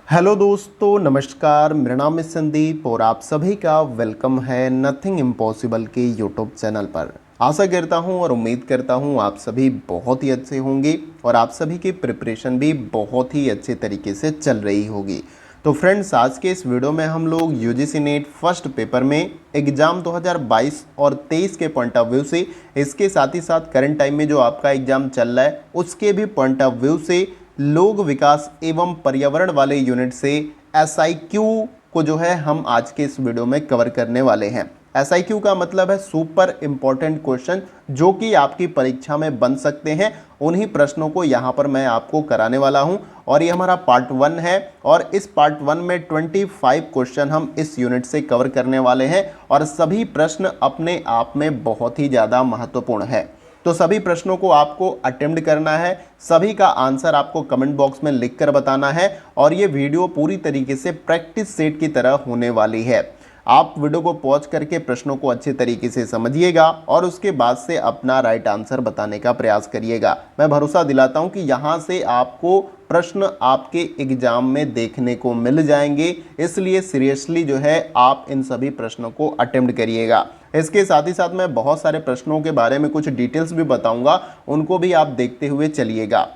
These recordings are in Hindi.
हेलो दोस्तों, नमस्कार। मेरा नाम है संदीप और आप सभी का वेलकम है नथिंग इम्पॉसिबल के यूट्यूब चैनल पर। आशा करता हूं और उम्मीद करता हूं आप सभी बहुत ही अच्छे होंगे और आप सभी की प्रिपरेशन भी बहुत ही अच्छे तरीके से चल रही होगी। तो फ्रेंड्स, आज के इस वीडियो में हम लोग यूजीसी नेट फर्स्ट पेपर में एग्ज़ाम 2022 और 23 के पॉइंट ऑफ व्यू से, इसके साथ ही साथ करंट टाइम में जो आपका एग्ज़ाम चल रहा है उसके भी पॉइंट ऑफ व्यू से लोक विकास एवं पर्यावरण वाले यूनिट से SIQ को जो है हम आज के इस वीडियो में कवर करने वाले हैं। SIQ का मतलब है सुपर इम्पोर्टेंट क्वेश्चन, जो कि आपकी परीक्षा में बन सकते हैं। उन्हीं प्रश्नों को यहाँ पर मैं आपको कराने वाला हूँ और ये हमारा पार्ट 1 है और इस पार्ट 1 में 25 क्वेश्चन हम इस यूनिट से कवर करने वाले हैं और सभी प्रश्न अपने आप में बहुत ही ज़्यादा महत्वपूर्ण है। तो सभी प्रश्नों को आपको अटेम्प्ट करना है, सभी का आंसर आपको कमेंट बॉक्स में लिखकर बताना है और ये वीडियो पूरी तरीके से प्रैक्टिस सेट की तरह होने वाली है। आप वीडियो को पॉज करके प्रश्नों को अच्छे तरीके से समझिएगा और उसके बाद से अपना राइट आंसर बताने का प्रयास करिएगा। मैं भरोसा दिलाता हूं कि यहाँ से आपको प्रश्न आपके एग्जाम में देखने को मिल जाएंगे, इसलिए सीरियसली जो है आप इन सभी प्रश्नों को अटेम्प्ट करिएगा। इसके साथ ही साथ मैं बहुत सारे प्रश्नों के बारे में कुछ डिटेल्स भी बताऊंगा, उनको भी आप देखते हुए चलिएगा।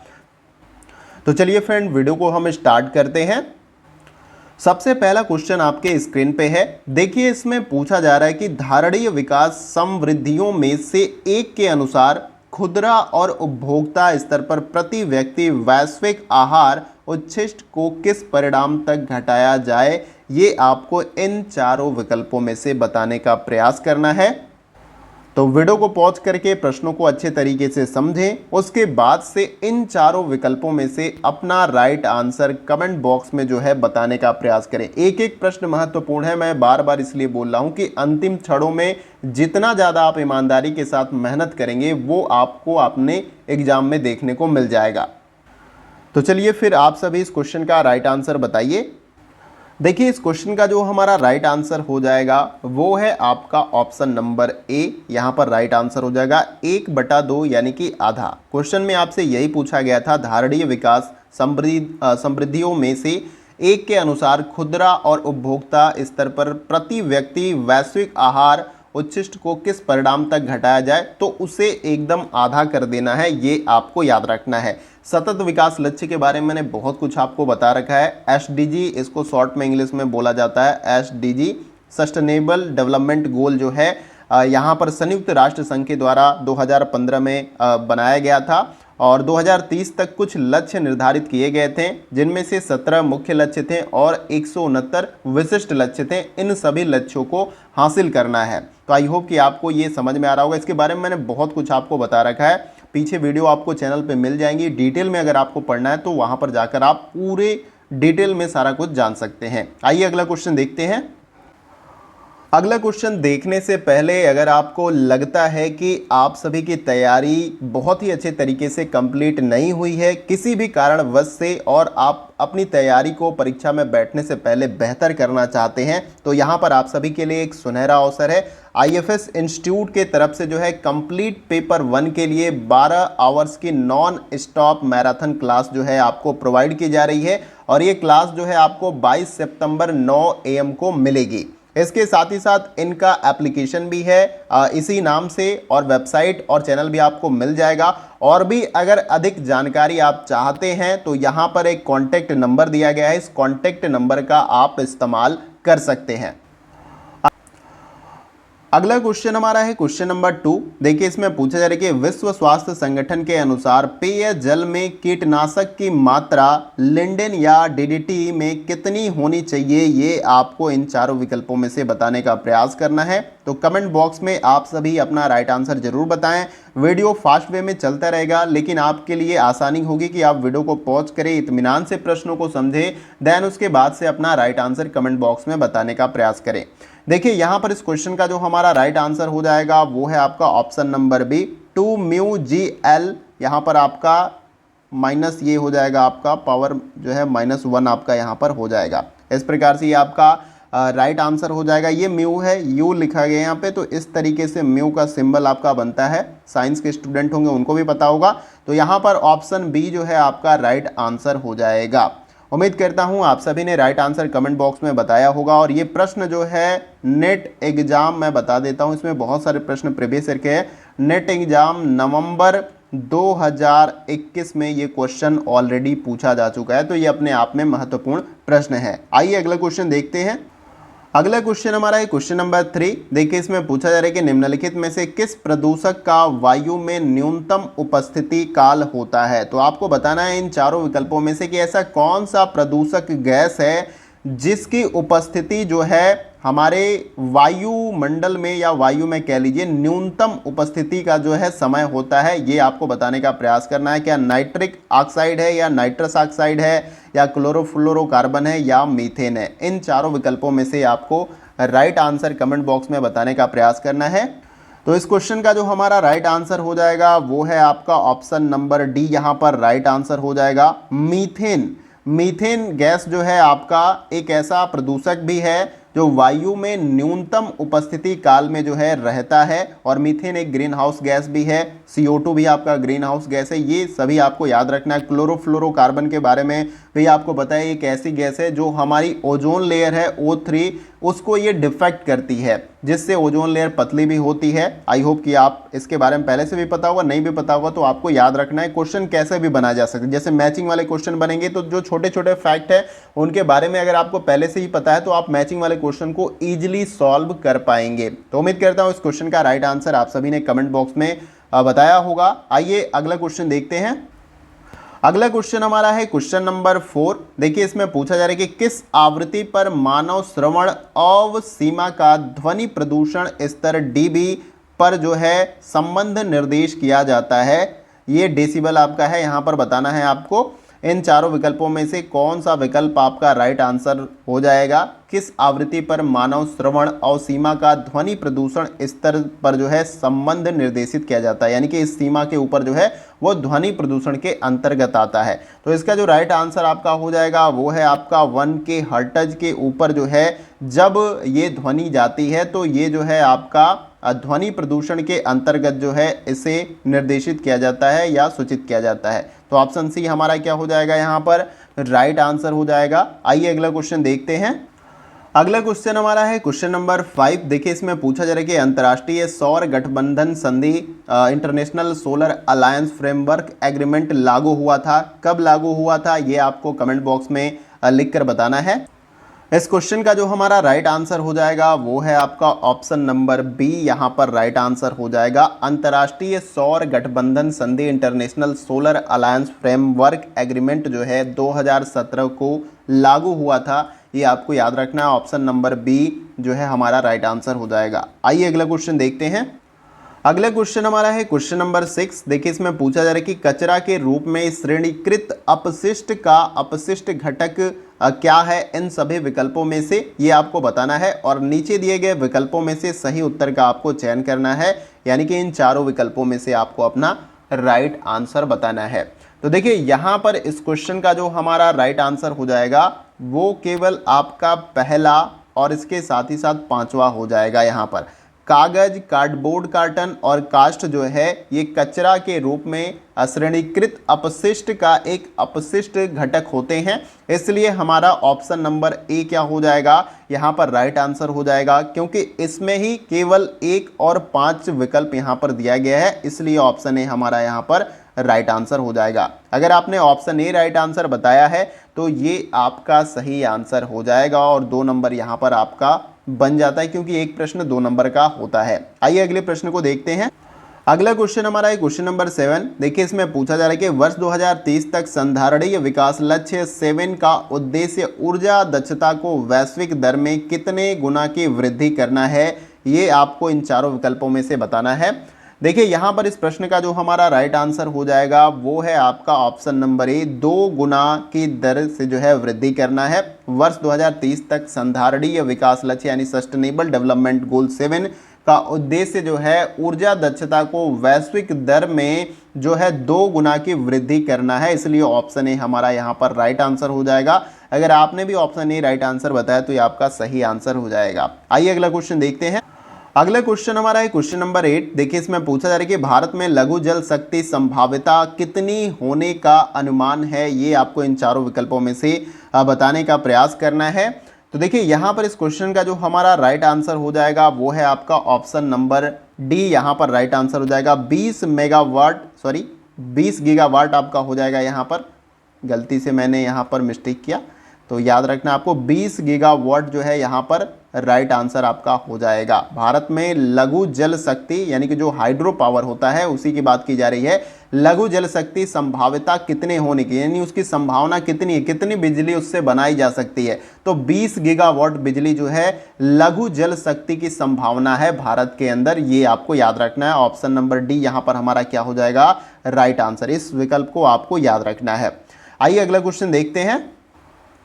तो चलिए फ्रेंड, वीडियो को हम स्टार्ट करते हैं। सबसे पहला क्वेश्चन आपके स्क्रीन पे है। देखिए, इसमें पूछा जा रहा है कि धारणीय विकास समवृद्धियों में से एक के अनुसार खुदरा और उपभोक्ता स्तर पर प्रति व्यक्ति वैश्विक आहार उच्छिष्ट को किस परिणाम तक घटाया जाए, ये आपको इन चारों विकल्पों में से बताने का प्रयास करना है। तो वीडियो को पॉज करके प्रश्नों को अच्छे तरीके से समझें, उसके बाद से इन चारों विकल्पों में से अपना राइट आंसर कमेंट बॉक्स में जो है बताने का प्रयास करें। एक एक प्रश्न महत्वपूर्ण है, मैं बार बार इसलिए बोल रहा हूं कि अंतिम क्षणों में जितना ज़्यादा आप ईमानदारी के साथ मेहनत करेंगे वो आपको अपने एग्जाम में देखने को मिल जाएगा। तो चलिए फिर आप सभी इस क्वेश्चन का राइट आंसर बताइए। देखिए, इस क्वेश्चन का जो हमारा राइट आंसर हो जाएगा वो है आपका ऑप्शन नंबर ए। यहाँ पर राइट आंसर हो जाएगा 1/2 यानी कि आधा। क्वेश्चन में आपसे यही पूछा गया था, धारणीय विकास समृद्धियों में से एक के अनुसार खुदरा और उपभोक्ता स्तर पर प्रति व्यक्ति वैश्विक आहार उच्छिष्ट को किस परिणाम तक घटाया जाए, तो उसे एकदम आधा कर देना है, ये आपको याद रखना है। सतत विकास लक्ष्य के बारे में मैंने बहुत कुछ आपको बता रखा है। SDG इसको शॉर्ट में इंग्लिश में बोला जाता है। SDG सस्टेनेबल डेवलपमेंट गोल जो है यहाँ पर संयुक्त राष्ट्र संघ के द्वारा 2015 में बनाया गया था और 2030 तक कुछ लक्ष्य निर्धारित किए गए थे, जिनमें से 17 मुख्य लक्ष्य थे और 169 विशिष्ट लक्ष्य थे। इन सभी लक्ष्यों को हासिल करना है। तो आई होप कि आपको ये समझ में आ रहा होगा। इसके बारे में मैंने बहुत कुछ आपको बता रखा है, पीछे वीडियो आपको चैनल पे मिल जाएंगी। डिटेल में अगर आपको पढ़ना है तो वहाँ पर जाकर आप पूरे डिटेल में सारा कुछ जान सकते हैं। आइए अगला क्वेश्चन देखते हैं। अगला क्वेश्चन देखने से पहले अगर आपको लगता है कि आप सभी की तैयारी बहुत ही अच्छे तरीके से कंप्लीट नहीं हुई है किसी भी कारणवश से और आप अपनी तैयारी को परीक्षा में बैठने से पहले बेहतर करना चाहते हैं, तो यहाँ पर आप सभी के लिए एक सुनहरा अवसर है। IFS इंस्टीट्यूट के तरफ से जो है कंप्लीट पेपर 1 के लिए 12 आवर्स की नॉन स्टॉप मैराथन क्लास जो है आपको प्रोवाइड की जा रही है और ये क्लास जो है आपको 22 सितंबर 9 AM को मिलेगी। इसके साथ ही साथ इनका एप्लीकेशन भी है इसी नाम से और वेबसाइट और चैनल भी आपको मिल जाएगा। और भी अगर अधिक जानकारी आप चाहते हैं तो यहाँ पर एक कॉन्टैक्ट नंबर दिया गया है, इस कॉन्टैक्ट नंबर का आप इस्तेमाल कर सकते हैं। अगला क्वेश्चन हमारा है क्वेश्चन नंबर 2। देखिए, इसमें पूछा जा रहा है कि विश्व स्वास्थ्य संगठन के अनुसार पेय जल में कीटनाशक की मात्रा लिंडेन या DDT में कितनी होनी चाहिए, ये आपको इन चारों विकल्पों में से बताने का प्रयास करना है। तो कमेंट बॉक्स में आप सभी अपना राइट आंसर जरूर बताएं। वीडियो फास्ट वे में चलता रहेगा, लेकिन आपके लिए आसानी होगी कि आप वीडियो को पॉज करें, इत्मीनान से प्रश्नों को समझें, देन उसके बाद से अपना राइट आंसर कमेंट बॉक्स में बताने का प्रयास करें। देखिए, यहाँ पर इस क्वेश्चन का जो हमारा राइट आंसर हो जाएगा वो है आपका ऑप्शन नंबर बी 2μgl। यहाँ पर आपका माइनस ये हो जाएगा, आपका पावर जो है -1 आपका यहाँ पर हो जाएगा। इस प्रकार से ये आपका राइट आंसर हो जाएगा। ये म्यू है, यू लिखा गया यहाँ पे, तो इस तरीके से म्यू का सिंबल आपका बनता है। साइंस के स्टूडेंट होंगे उनको भी पता होगा। तो यहाँ पर ऑप्शन बी जो है आपका राइट आंसर हो जाएगा। उम्मीद करता हूं आप सभी ने राइट आंसर कमेंट बॉक्स में बताया होगा। और ये प्रश्न जो है नेट एग्जाम, मैं बता देता हूं, इसमें बहुत सारे प्रश्न प्रीवियस ईयर के हैं। नेट एग्जाम नवंबर 2021 में ये क्वेश्चन ऑलरेडी पूछा जा चुका है, तो ये अपने आप में महत्वपूर्ण प्रश्न है। आइए अगला क्वेश्चन देखते हैं। अगला क्वेश्चन हमारा है क्वेश्चन नंबर 3। देखिए इसमें पूछा जा रहा है कि निम्नलिखित में से किस प्रदूषक का वायु में न्यूनतम उपस्थिति काल होता है। तो आपको बताना है इन चारों विकल्पों में से कि ऐसा कौन सा प्रदूषक गैस है जिसकी उपस्थिति जो है हमारे वायुमंडल में या वायु में कह लीजिए न्यूनतम उपस्थिति का जो है समय होता है। ये आपको बताने का प्रयास करना है। क्या नाइट्रिक ऑक्साइड है, या नाइट्रस ऑक्साइड है, या क्लोरोफ्लोरोकार्बन है, या मीथेन है। इन चारों विकल्पों में से आपको राइट आंसर कमेंट बॉक्स में बताने का प्रयास करना है। तो इस क्वेश्चन का जो हमारा राइट आंसर हो जाएगा वो है आपका ऑप्शन नंबर डी, यहाँ पर राइट आंसर हो जाएगा मीथेन। मीथेन गैस जो है आपका एक ऐसा प्रदूषक भी है जो वायु में न्यूनतम उपस्थिति काल में जो है रहता है। और मीथेन एक ग्रीन हाउस गैस भी है, CO2 भी आपका ग्रीन हाउस गैस है। ये सभी आपको याद रखना है। क्लोरोफ्लोरोकार्बन के बारे में भी आपको पता है, एक ऐसी गैस है जो हमारी ओजोन लेयर है O3, उसको ये डिफेक्ट करती है, जिससे ओजोन लेयर पतली भी होती है। आई होप कि आप इसके बारे में पहले से भी पता होगा, नहीं भी पता होगा तो आपको याद रखना है। क्वेश्चन कैसे भी बनाया जा सकता है, जैसे मैचिंग वाले क्वेश्चन बनेंगे तो जो छोटे छोटे फैक्ट है उनके बारे में अगर आपको पहले से ही पता है तो आप मैचिंग वाले क्वेश्चन को ईजिली सॉल्व कर पाएंगे। तो उम्मीद करता हूं इस क्वेश्चन का राइट आंसर आप सभी ने कमेंट बॉक्स में बताया होगा। आइए अगला क्वेश्चन देखते हैं। अगला क्वेश्चन हमारा है क्वेश्चन नंबर 4। देखिए इसमें पूछा जा रहा है कि किस आवृत्ति पर मानव श्रवण अवसीमा का ध्वनि प्रदूषण स्तर dB पर जो है संबंध निर्देश किया जाता है। ये डेसिबल आपका है, यहाँ पर बताना है आपको इन चारों विकल्पों में से कौन सा विकल्प आपका राइट आंसर हो जाएगा। किस आवृत्ति पर मानव श्रवण अवसीमा का ध्वनि प्रदूषण स्तर पर जो है संबंध निर्देशित किया जाता है, यानी कि इस सीमा के ऊपर जो है वो ध्वनि प्रदूषण के अंतर्गत आता है। तो इसका जो राइट आंसर आपका हो जाएगा वो है आपका 1K हर्ट्ज के ऊपर जो है जब ये ध्वनि जाती है तो ये जो है आपका ध्वनि प्रदूषण के अंतर्गत जो है इसे निर्देशित किया जाता है या सूचित किया जाता है। तो ऑप्शन सी हमारा क्या हो जाएगा, यहाँ पर राइट आंसर हो जाएगा। आइए अगला क्वेश्चन देखते हैं। अगला क्वेश्चन हमारा है क्वेश्चन नंबर 5। देखिए इसमें पूछा जा रहा है कि अंतर्राष्ट्रीय सौर गठबंधन संधि international solar alliance framework agreement लागू हुआ था, कब लागू हुआ था, ये आपको कमेंट बॉक्स में लिखकर बताना है। इस क्वेश्चन का जो हमारा राइट आंसर हो जाएगा वो है आपका ऑप्शन नंबर बी, यहाँ पर राइट आंसर हो जाएगा अंतर्राष्ट्रीय सौर गठबंधन संधि international solar alliance framework agreement जो है 2017 को लागू हुआ था। ये आपको याद रखना है, ऑप्शन नंबर बी जो है हमारा राइट आंसर हो जाएगा। आइए अगला क्वेश्चन देखते हैं। अगला क्वेश्चन हमारा है क्वेश्चन नंबर 6। देखिए इसमें पूछा जा रहा है कि कचरा के रूप में श्रेणीकृत अपशिष्ट का अपशिष्ट घटक क्या है इन सभी विकल्पों में से, ये आपको बताना है। और नीचे दिए गए विकल्पों में से सही उत्तर का आपको चयन करना है, यानी कि इन चारों विकल्पों में से आपको अपना राइट आंसर बताना है। तो देखिए यहाँ पर इस क्वेश्चन का जो हमारा राइट आंसर हो जाएगा वो केवल आपका पहला और इसके साथ ही साथ पांचवा हो जाएगा। यहाँ पर कागज, कार्डबोर्ड, कार्टन और कास्ट जो है ये कचरा के रूप में श्रेणीकृत अपशिष्ट का एक अपशिष्ट घटक होते हैं, इसलिए हमारा ऑप्शन नंबर ए क्या हो जाएगा, यहाँ पर राइट आंसर हो जाएगा। क्योंकि इसमें ही केवल 1 और 5 विकल्प यहाँ पर दिया गया है, इसलिए ऑप्शन ए हमारा यहाँ पर राइट आंसर हो जाएगा। अगर आपने ऑप्शन ए राइट आंसर बताया है तो ये आपका सही आंसर हो जाएगा और 2 नंबर यहाँ पर आपका बन जाता है, क्योंकि एक प्रश्न 2 नंबर का होता है। आइए अगले प्रश्न को देखते हैं। अगला क्वेश्चन हमारा है क्वेश्चन नंबर 7। देखिए इसमें पूछा जा रहा है कि वर्ष 2030 तक संधारणीय विकास लक्ष्य 7 का उद्देश्य ऊर्जा दक्षता को वैश्विक दर में कितने गुना की वृद्धि करना है, ये आपको इन चारों विकल्पों में से बताना है। देखिए यहाँ पर इस प्रश्न का जो हमारा राइट आंसर हो जाएगा वो है आपका ऑप्शन नंबर ए, 2 गुना की दर से जो है वृद्धि करना है। वर्ष 2030 तक संधारणीय विकास लक्ष्य यानी सस्टेनेबल डेवलपमेंट गोल 7 का उद्देश्य जो है ऊर्जा दक्षता को वैश्विक दर में जो है 2 गुना की वृद्धि करना है, इसलिए ऑप्शन ए हमारा यहाँ पर राइट आंसर हो जाएगा। अगर आपने भी ऑप्शन ए राइट आंसर बताया तो ये आपका सही आंसर हो जाएगा। आइए अगला क्वेश्चन देखते हैं। अगला क्वेश्चन हमारा है क्वेश्चन नंबर 8। देखिए इसमें पूछा जा रहा है कि भारत में लघु जल शक्ति संभाव्यता कितनी होने का अनुमान है। ये आपको इन चारों विकल्पों में से बताने का प्रयास करना है। तो देखिए यहाँ पर इस क्वेश्चन का जो हमारा राइट आंसर हो जाएगा वो है आपका ऑप्शन नंबर डी। यहाँ पर राइट आंसर हो जाएगा 20 गीगावाट आपका हो जाएगा। यहाँ पर गलती से मैंने यहाँ पर मिस्टेक किया, तो याद रखना आपको 20 गीगावाट जो है यहाँ पर राइट आंसर आपका हो जाएगा। भारत में लघु जल शक्ति यानी कि जो हाइड्रो पावर होता है उसी की बात की जा रही है। लघु जल शक्ति संभाव्यता कितने होने की, यानी उसकी संभावना कितनी है, कितनी बिजली उससे बनाई जा सकती है। तो 20 गीगावाट बिजली जो है लघु जल शक्ति की संभावना है भारत के अंदर। ये आपको याद रखना है। ऑप्शन नंबर डी यहाँ पर हमारा क्या हो जाएगा, राइट आंसर। इस विकल्प को आपको याद रखना है। आइए अगला क्वेश्चन देखते हैं।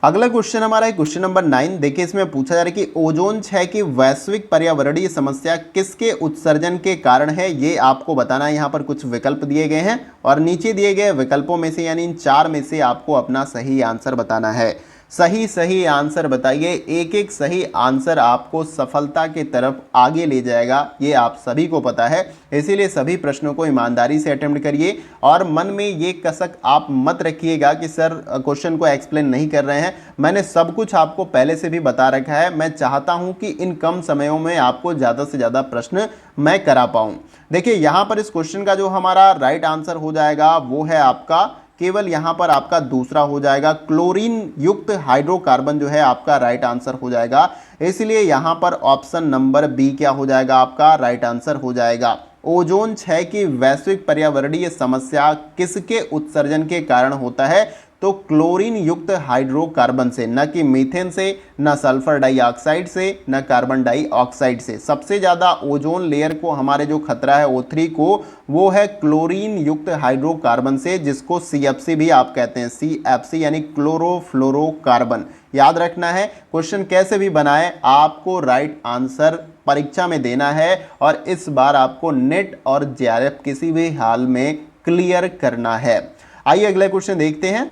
अगला क्वेश्चन हमारा है क्वेश्चन नंबर 9। देखिए इसमें पूछा जा रहा है कि ओजोन क्षय की वैश्विक पर्यावरणीय समस्या किसके उत्सर्जन के कारण है। ये आपको बताना है। यहाँ पर कुछ विकल्प दिए गए हैं और नीचे दिए गए विकल्पों में से यानी इन 4 में से आपको अपना सही आंसर बताना है। सही आंसर बताइए। एक एक सही आंसर आपको सफलता की तरफ आगे ले जाएगा, ये आप सभी को पता है। इसीलिए सभी प्रश्नों को ईमानदारी से अटेम्प्ट करिए और मन में ये कसक आप मत रखिएगा कि सर क्वेश्चन को एक्सप्लेन नहीं कर रहे हैं। मैंने सब कुछ आपको पहले से भी बता रखा है। मैं चाहता हूं कि इन कम समयों में आपको ज़्यादा से ज़्यादा प्रश्न मैं करा पाऊँ। देखिए यहाँ पर इस क्वेश्चन का जो हमारा राइट आंसर हो जाएगा वो है आपका केवल यहाँ पर आपका दूसरा हो जाएगा। क्लोरीन युक्त हाइड्रोकार्बन जो है आपका राइट आंसर हो जाएगा। इसलिए यहाँ पर ऑप्शन नंबर बी क्या हो जाएगा, आपका राइट आंसर हो जाएगा। ओजोन क्षय की वैश्विक पर्यावरणीय समस्या किसके उत्सर्जन के कारण होता है, तो क्लोरीन युक्त हाइड्रोकार्बन से, न कि मीथेन से, न सल्फर डाइऑक्साइड से, न कार्बन डाइऑक्साइड से। सबसे ज़्यादा ओजोन लेयर को हमारे जो खतरा है O3 को, वो है क्लोरीन युक्त हाइड्रोकार्बन से, जिसको CFC भी आप कहते हैं। CFC यानी क्लोरोफ्लोरोकार्बन। याद रखना है। क्वेश्चन कैसे भी बनाए आपको राइट आंसर परीक्षा में देना है और इस बार आपको नेट और JRF किसी भी हाल में क्लियर करना है। आइए अगला क्वेश्चन देखते हैं।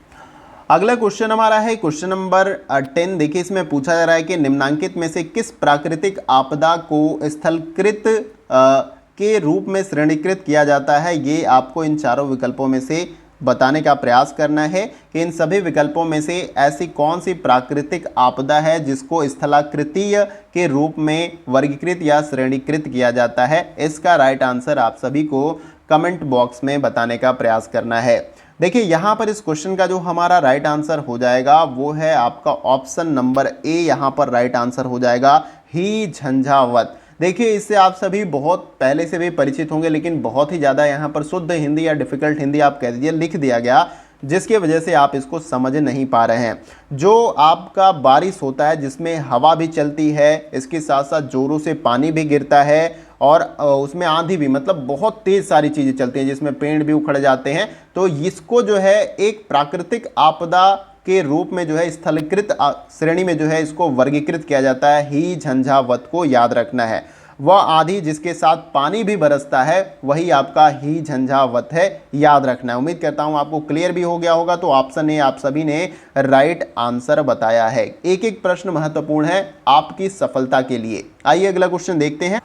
अगला क्वेश्चन हमारा है क्वेश्चन नंबर 10। देखिए इसमें पूछा जा रहा है कि निम्नांकित में से किस प्राकृतिक आपदा को स्थलकृत के रूप में श्रेणीकृत किया जाता है। ये आपको इन चारों विकल्पों में से बताने का प्रयास करना है कि इन सभी विकल्पों में से ऐसी कौन सी प्राकृतिक आपदा है जिसको स्थलाकृतीय के रूप में वर्गीकृत या श्रेणीकृत किया जाता है। इसका राइट आंसर आप सभी को कमेंट बॉक्स में बताने का प्रयास करना है। देखिए यहाँ पर इस क्वेश्चन का जो हमारा राइट आंसर हो जाएगा वो है आपका ऑप्शन नंबर ए। यहाँ पर राइट आंसर हो जाएगा ही झंझावत। देखिए इससे आप सभी बहुत पहले से भी परिचित होंगे, लेकिन बहुत ही ज़्यादा यहाँ पर शुद्ध हिंदी या डिफ़िकल्ट हिंदी आप कह दीजिए लिख दिया गया, जिसकी वजह से आप इसको समझ नहीं पा रहे हैं। जो आपका बारिश होता है जिसमें हवा भी चलती है, इसके साथ साथ ज़ोरों से पानी भी गिरता है और उसमें आंधी भी, मतलब बहुत तेज़ सारी चीज़ें चलती हैं जिसमें पेड़ भी उखड़ जाते हैं। तो इसको जो है एक प्राकृतिक आपदा के रूप में जो है स्थलीकृत श्रेणी में जो है इसको वर्गीकृत किया जाता है। ही झंझावत को याद रखना है। वह आंधी जिसके साथ पानी भी बरसता है वही आपका ही झंझावत है, याद रखना है। उम्मीद करता हूं आपको क्लियर भी हो गया होगा। तो ऑप्शन ए आप सभी ने राइट आंसर बताया है। एक एक प्रश्न महत्वपूर्ण है आपकी सफलता के लिए। आइए अगला क्वेश्चन देखते हैं।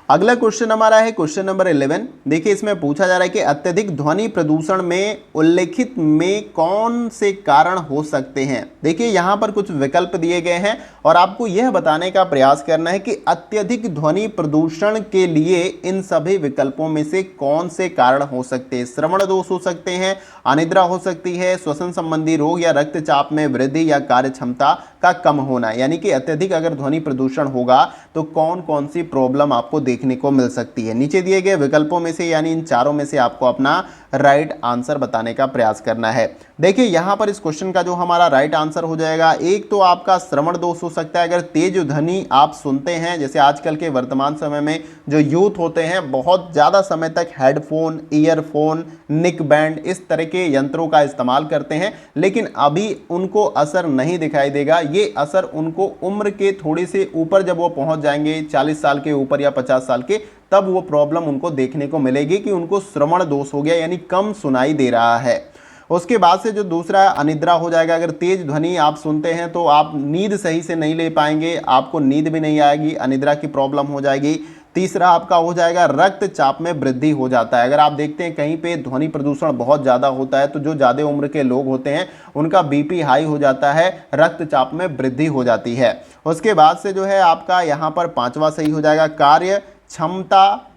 अगला क्वेश्चन हमारा है क्वेश्चन नंबर 11। देखिए इसमें पूछा जा रहा है कि अत्यधिक ध्वनि प्रदूषण में उल्लेखित में कौन से कारण हो सकते हैं। देखिए यहाँ पर कुछ विकल्प दिए गए हैं और आपको यह बताने का प्रयास करना है कि अत्यधिक ध्वनि प्रदूषण के लिए इन सभी विकल्पों में से कौन से कारण हो सकते हैं। श्रवण दोष हो सकते हैं, अनिद्रा हो सकती है, श्वसन संबंधी रोग या रक्तचाप में वृद्धि या कार्य क्षमता का कम होना। यानी कि अत्यधिक अगर ध्वनि प्रदूषण होगा तो कौन कौन सी प्रॉब्लम आपको देखने को मिल सकती है। नीचे दिए गए विकल्पों में से यानी इन चारों में से आपको अपना राइट आंसर बताने का प्रयास करना है। देखिए यहाँ पर इस क्वेश्चन का जो हमारा राइट आंसर हो जाएगा, एक तो आपका श्रवण दोष हो सकता है। अगर तेज ध्वनि आप सुनते हैं, जैसे आजकल के वर्तमान समय में जो यूथ होते हैं बहुत ज़्यादा समय तक हेडफोन, ईयरफोन, निक बैंड इस तरह के यंत्रों का इस्तेमाल करते हैं, लेकिन अभी उनको असर नहीं दिखाई देगा। ये असर उनको उम्र के थोड़े से ऊपर जब वो पहुंच जाएंगे 40 साल के ऊपर या 50 साल के, तब वो प्रॉब्लम उनको देखने को मिलेगी कि उनको श्रवण दोष हो गया, यानी कम सुनाई दे रहा है। उसके बाद से जो दूसरा अनिद्रा हो जाएगा। अगर तेज ध्वनि आप सुनते हैं तो आप नींद सही से नहीं ले पाएंगे, आपको नींद भी नहीं आएगी, अनिद्रा की प्रॉब्लम हो जाएगी। तीसरा आपका हो जाएगा रक्तचाप में वृद्धि हो जाता है। अगर आप देखते हैं कहीं पे ध्वनि प्रदूषण बहुत ज़्यादा होता है तो जो ज़्यादा उम्र के लोग होते हैं उनका बीपी हाई हो जाता है, रक्तचाप में वृद्धि हो जाती है। उसके बाद से जो है आपका यहाँ पर पांचवा सही हो जाएगा कार्य क्षमता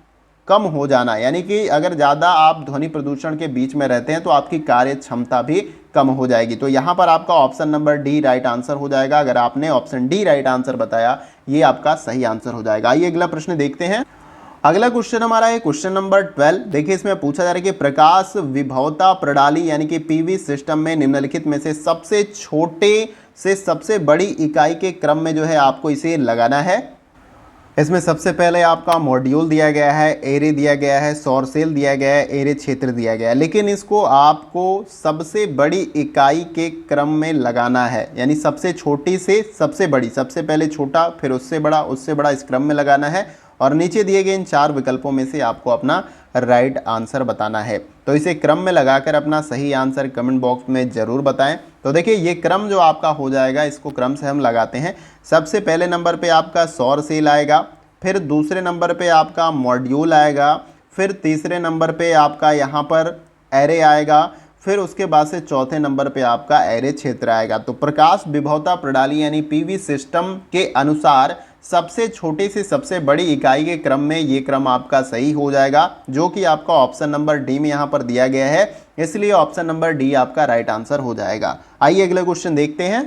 कम हो जाना, यानी कि अगर ज़्यादा आप ध्वनि प्रदूषण के बीच में रहते हैं तो आपकी कार्य क्षमता भी कम हो जाएगी। तो यहाँ पर आपका option number D right answer हो जाएगा। अगर आपने ऑप्शन डी राइट आंसर बताया, ये आपका सही आंसर हो जाएगा। आइए अगला प्रश्न देखते हैं। अगला क्वेश्चन हमारा है क्वेश्चन नंबर 12। देखिए इसमें पूछा जा रहा है कि प्रकाश विभवता प्रणाली यानी कि पीवी सिस्टम में निम्नलिखित में से सबसे छोटे से सबसे बड़ी इकाई के क्रम में जो है आपको इसे लगाना है। इसमें सबसे पहले आपका मॉड्यूल दिया गया है, एरे दिया गया है, सौर सेल दिया गया है, एरे क्षेत्र दिया गया है, लेकिन इसको आपको सबसे बड़ी इकाई के क्रम में लगाना है, यानी सबसे छोटी से सबसे बड़ी, सबसे पहले छोटा फिर उससे बड़ा इस क्रम में लगाना है। और नीचे दिए गए इन 4 विकल्पों में से आपको अपना राइट आंसर बताना है। तो इसे क्रम में लगाकर अपना सही आंसर कमेंट बॉक्स में ज़रूर बताएं। तो देखिए ये क्रम जो आपका हो जाएगा, इसको क्रम से हम लगाते हैं। सबसे पहले नंबर पे आपका सौर सेल आएगा, फिर दूसरे नंबर पे आपका मॉड्यूल आएगा, फिर तीसरे नंबर पे आपका यहाँ पर एरे आएगा, फिर उसके बाद से चौथे नंबर पे आपका एरे क्षेत्र आएगा। तो प्रकाश विभवता प्रणाली यानी पीवी सिस्टम के अनुसार सबसे छोटी से सबसे बड़ी इकाई के क्रम में ये क्रम आपका सही हो जाएगा, जो कि आपका ऑप्शन नंबर डी में यहाँ पर दिया गया है, इसलिए ऑप्शन नंबर डी आपका राइट आंसर हो जाएगा। आइए अगला क्वेश्चन देखते हैं।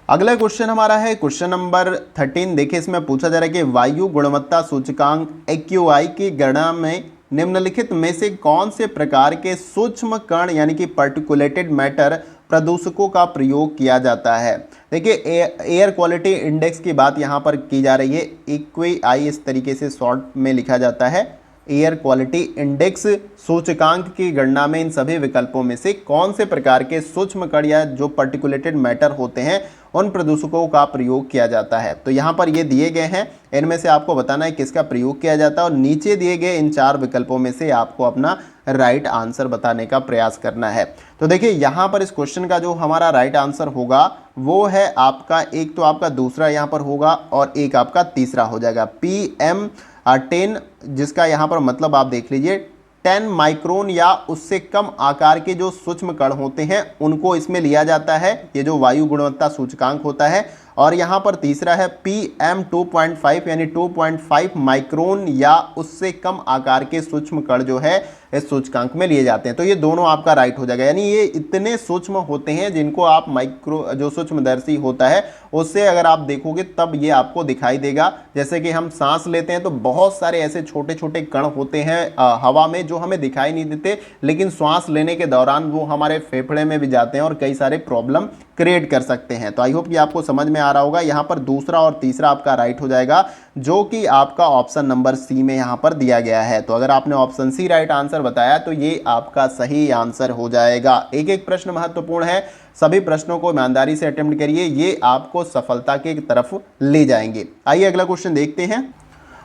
अगला क्वेश्चन हमारा है क्वेश्चन नंबर 13। देखिए इसमें पूछा जा रहा है कि वायु गुणवत्ता सूचकांक AQI की गणना में निम्नलिखित में से कौन से प्रकार के सूक्ष्म कण यानी कि पार्टिकुलेटेड मैटर प्रदूषकों का प्रयोग किया जाता है। देखिए एयर क्वालिटी इंडेक्स की बात यहाँ पर की जा रही है। AQI इस तरीके से शॉर्ट में लिखा जाता है। एयर क्वालिटी इंडेक्स सूचकांक की गणना में इन सभी विकल्पों में से कौन से प्रकार के सूक्ष्म कण या जो पार्टिकुलेटेड मैटर होते हैं उन प्रदूषकों का प्रयोग किया जाता है। तो यहाँ पर ये दिए गए हैं, इनमें से आपको बताना है किसका प्रयोग किया जाता है और नीचे दिए गए इन 4 विकल्पों में से आपको अपना राइट आंसर बताने का प्रयास करना है। तो देखिए यहाँ पर इस क्वेश्चन का जो हमारा राइट आंसर होगा वो है आपका, एक तो आपका दूसरा यहाँ पर होगा और एक आपका तीसरा हो जाएगा PM10, जिसका यहाँ पर मतलब आप देख लीजिए 10 माइक्रोन या उससे कम आकार के जो सूक्ष्म कण होते हैं उनको इसमें लिया जाता है, ये जो वायु गुणवत्ता सूचकांक होता है। और यहाँ पर तीसरा है PM2.5 यानी 2.5 माइक्रोन या उससे कम आकार के सूक्ष्म कण जो है इस सूचकांक में लिए जाते हैं। तो ये दोनों आपका राइट हो जाएगा, यानी ये इतने सूक्ष्म होते हैं जिनको आप माइक्रो जो सूक्ष्मदर्शी होता है उससे अगर आप देखोगे तब ये आपको दिखाई देगा। जैसे कि हम सांस लेते हैं तो बहुत सारे ऐसे छोटे छोटे कण होते हैं हवा में जो हमें दिखाई नहीं देते, लेकिन श्वास लेने के दौरान वो हमारे फेफड़े में भी जाते हैं और कई सारे प्रॉब्लम क्रिएट कर सकते हैं। तो आई होप कि आपको समझ में आ रहा होगा। यहाँ पर दूसरा और तीसरा आपका राइट हो जाएगा, जो कि आपका ऑप्शन नंबर सी में यहाँ पर दिया गया है। तो अगर आपने ऑप्शन सी राइट आंसर बताया तो ये आपका सही आंसर हो जाएगा। एक एक प्रश्न महत्वपूर्ण है, सभी प्रश्नों को ईमानदारी से अटेम्प्ट करिए, ये आपको सफलता की तरफ ले जाएंगे। आइए अगला क्वेश्चन देखते हैं।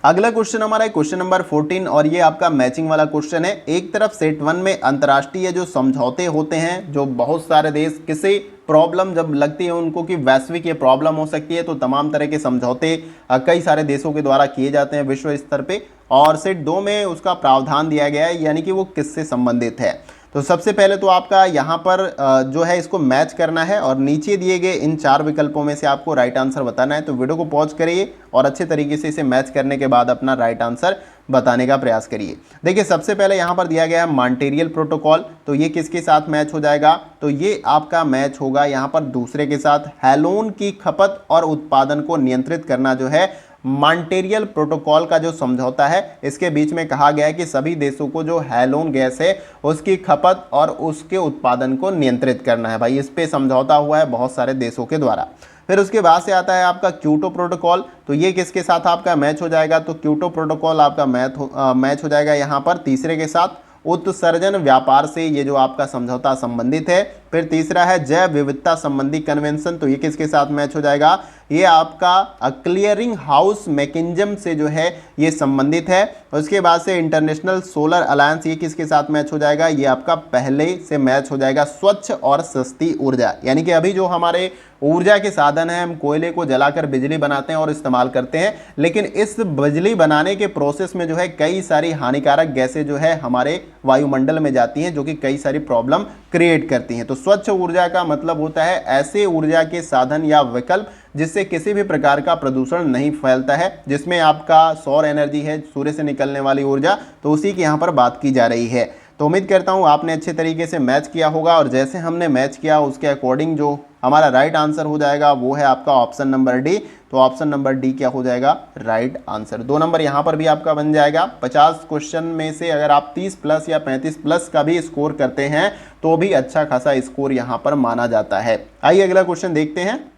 अगला क्वेश्चन हमारा है क्वेश्चन नंबर 14 और ये आपका मैचिंग वाला क्वेश्चन है। एक तरफ सेट 1 में अंतर्राष्ट्रीय जो समझौते होते हैं, जो बहुत सारे देश किसी प्रॉब्लम जब लगती है उनको कि वैश्विक ये प्रॉब्लम हो सकती है तो तमाम तरह के समझौते कई सारे देशों के द्वारा किए जाते हैं विश्व स्तर पे। और सेट 2 में उसका प्रावधान दिया गया है, यानी कि वो किससे संबंधित है। तो सबसे पहले तो आपका यहाँ पर जो है इसको मैच करना है और नीचे दिए गए इन 4 विकल्पों में से आपको राइट आंसर बताना है। तो वीडियो को पॉज करिए और अच्छे तरीके से इसे मैच करने के बाद अपना राइट आंसर बताने का प्रयास करिए। देखिए सबसे पहले यहाँ पर दिया गया है मॉन्ट्रियल प्रोटोकॉल, तो ये किसके साथ मैच हो जाएगा, तो ये आपका मैच होगा यहाँ पर दूसरे के साथ। हैलोन की खपत और उत्पादन को नियंत्रित करना जो है मॉन्ट्रियल प्रोटोकॉल का जो समझौता है, इसके बीच में कहा गया है कि सभी देशों को जो हैलोन गैस है उसकी खपत और उसके उत्पादन को नियंत्रित करना है। भाई इस पे समझौता हुआ है बहुत सारे देशों के द्वारा। फिर उसके बाद से आता है आपका क्योटो प्रोटोकॉल, तो ये किसके साथ आपका मैच हो जाएगा, तो क्योटो प्रोटोकॉल आपका मैच हो जाएगा यहाँ पर तीसरे के साथ। उत्सर्जन व्यापार से ये जो आपका समझौता संबंधित है। फिर तीसरा है जैव विविधता संबंधी कन्वेंशन, तो ये किसके साथ मैच हो जाएगा, ये आपका क्लियरिंग हाउस मैकेनिज्म से जो है ये संबंधित है। उसके बाद से इंटरनेशनल सोलर अलायंस, ये किसके साथ मैच हो जाएगा, ये आपका पहले से मैच हो जाएगा, स्वच्छ और सस्ती ऊर्जा। यानी कि अभी जो हमारे ऊर्जा के साधन हैं, हम कोयले को जलाकर बिजली बनाते हैं और इस्तेमाल करते हैं, लेकिन इस बिजली बनाने के प्रोसेस में जो है कई सारी हानिकारक गैसें जो है हमारे वायुमंडल में जाती हैं, जो कि कई सारी प्रॉब्लम क्रिएट करती हैं। तो स्वच्छ ऊर्जा का मतलब होता है ऐसे ऊर्जा के साधन या विकल्प जिससे किसी भी प्रकार का प्रदूषण नहीं फैलता है, जिसमें आपका सौर एनर्जी है, सूर्य से निकलने वाली ऊर्जा, तो उसी की यहाँ पर बात की जा रही है। तो उम्मीद करता हूँ आपने अच्छे तरीके से मैच किया होगा, और जैसे हमने मैच किया उसके अकॉर्डिंग जो हमारा राइट आंसर हो जाएगा वो है आपका ऑप्शन नंबर डी। तो ऑप्शन नंबर डी क्या हो जाएगा, राइट आंसर। 2 नंबर यहाँ पर भी आपका बन जाएगा। 50 क्वेश्चन में से अगर आप 30 प्लस या 35 प्लस का भी स्कोर करते हैं तो भी अच्छा खासा स्कोर यहाँ पर माना जाता है। आइए अगला क्वेश्चन देखते हैं।